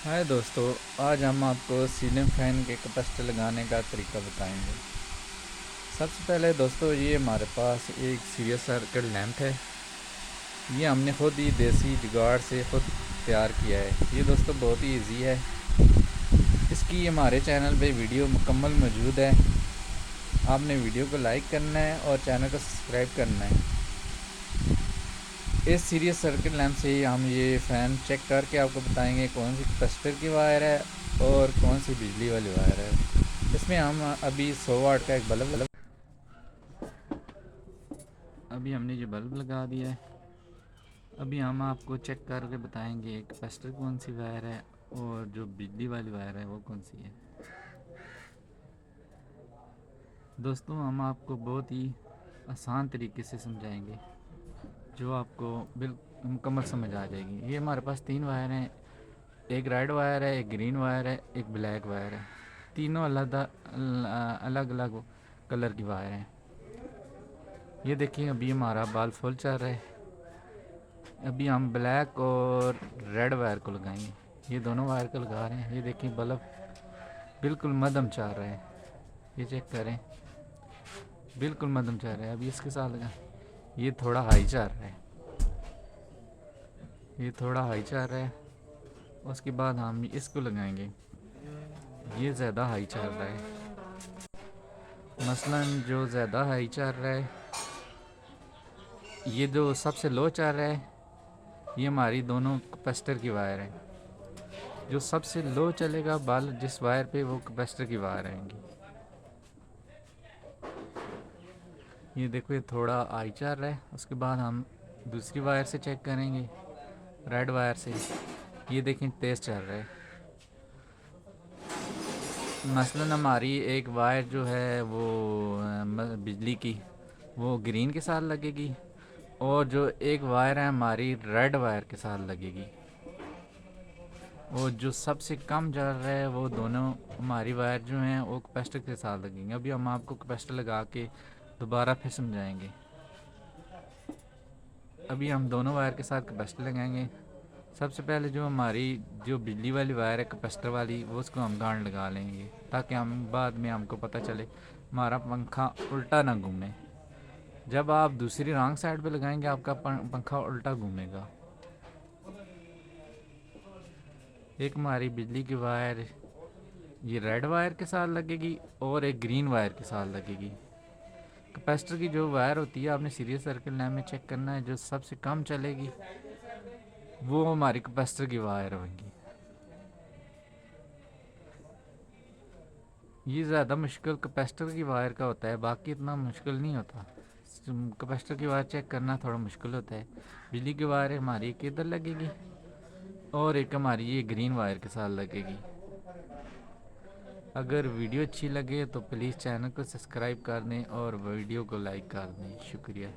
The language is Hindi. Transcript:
हाय दोस्तों, आज हम आपको सीलिंग फैन के कैपेसिटर लगाने का तरीका बताएंगे। सबसे पहले दोस्तों, ये हमारे पास एक सीरियस सर्किट लैंप है। ये हमने खुद ही देसी जुगाड़ से खुद तैयार किया है। ये दोस्तों बहुत ही इजी है। इसकी हमारे चैनल पे वीडियो मुकम्मल मौजूद है। आपने वीडियो को लाइक करना है और चैनल को सब्सक्राइब करना है। इस सीरीज सर्किट लैंप से ही हम ये फ़ैन चेक करके आपको बताएंगे कौन सी कैपेसिटर की वायर है और कौन सी बिजली वाली वायर है। इसमें हम अभी 100 वाट का एक बल्ब अभी हमने ये बल्ब लगा दिया है। अभी हम आपको चेक करके बताएंगे कैपेसिटर कौन सी वायर है और जो बिजली वाली वायर है वो कौन सी है। दोस्तों, हम आपको बहुत ही आसान तरीके से समझाएंगे जो आपको बिल्कुल मुकम्मल समझ आ जाएगी। ये हमारे पास 3 वायर हैं। एक रेड वायर है, एक ग्रीन वायर है, एक ब्लैक वायर है। तीनों अलग अलग कलर की वायर हैं। ये देखिए, अभी हमारा बल्ब फुल चल रहा है। अभी हम ब्लैक और रेड वायर को लगाएंगे। ये दोनों वायर को लगा रहे हैं। ये देखिए, बल्ब बिल्कुल मध्यम चल रहा है। ये चेक करें, बिल्कुल मध्यम चल रहा है। अभी इसके साथ लगा, ये थोड़ा हाई चल रहा है। ये थोड़ा हाई चल रहा है। उसके बाद हम इसको लगाएंगे। ये ज़्यादा हाई चल रहा है। मसलन जो ज़्यादा हाई चल रहा है, ये जो सबसे लो चल रहा है, ये हमारी दोनों कैपेसिटर की वायर है। जो सबसे लो चलेगा बल्ब जिस वायर पे, वो कैपेसिटर की वायर आएंगी। ये देखो, ये थोड़ा हाई चल रहा है। उसके बाद हम दूसरी वायर से चेक करेंगे, रेड वायर से। ये देखें, तेज़ चल रहा है। मसलन हमारी एक वायर जो है वो बिजली की, वो ग्रीन के साथ लगेगी, और जो एक वायर है हमारी रेड वायर के साथ लगेगी। और जो सबसे कम चल रहा है, वो दोनों हमारी वायर जो हैं वो कैपेसिटर के साथ लगेंगे। अभी हम आपको कैपेसिटर लगा के दोबारा फिर समझाएंगे। अभी हम दोनों वायर के साथ कैपेसिटर लगाएंगे। सबसे पहले जो हमारी जो बिजली वाली वायर है कैपेसिटर वाली, वो उसको हम गांठ लगा लेंगे, ताकि हम बाद में हमको पता चले हमारा पंखा उल्टा ना घूमे। जब आप दूसरी रॉन्ग साइड पे लगाएंगे, आपका पंखा उल्टा घूमेगा। एक हमारी बिजली की वायर ये रेड वायर के साथ लगेगी और एक ग्रीन वायर के साथ लगेगी। कैपेसिटर की जो वायर होती है, आपने सीरीज सर्किट लैंप में चेक करना है। जो सबसे कम चलेगी वो हमारी कैपेसिटर की वायर होगी। ये ज़्यादा मुश्किल कैपेसिटर की वायर का होता है, बाकी इतना मुश्किल नहीं होता। कैपेसिटर की वायर चेक करना थोड़ा मुश्किल होता है। बिजली की वायर हमारी एक इधर लगेगी और एक हमारी ये ग्रीन वायर के साथ लगेगी। अगर वीडियो अच्छी लगे तो प्लीज़ चैनल को सब्सक्राइब कर दें और वीडियो को लाइक कर दें। शुक्रिया।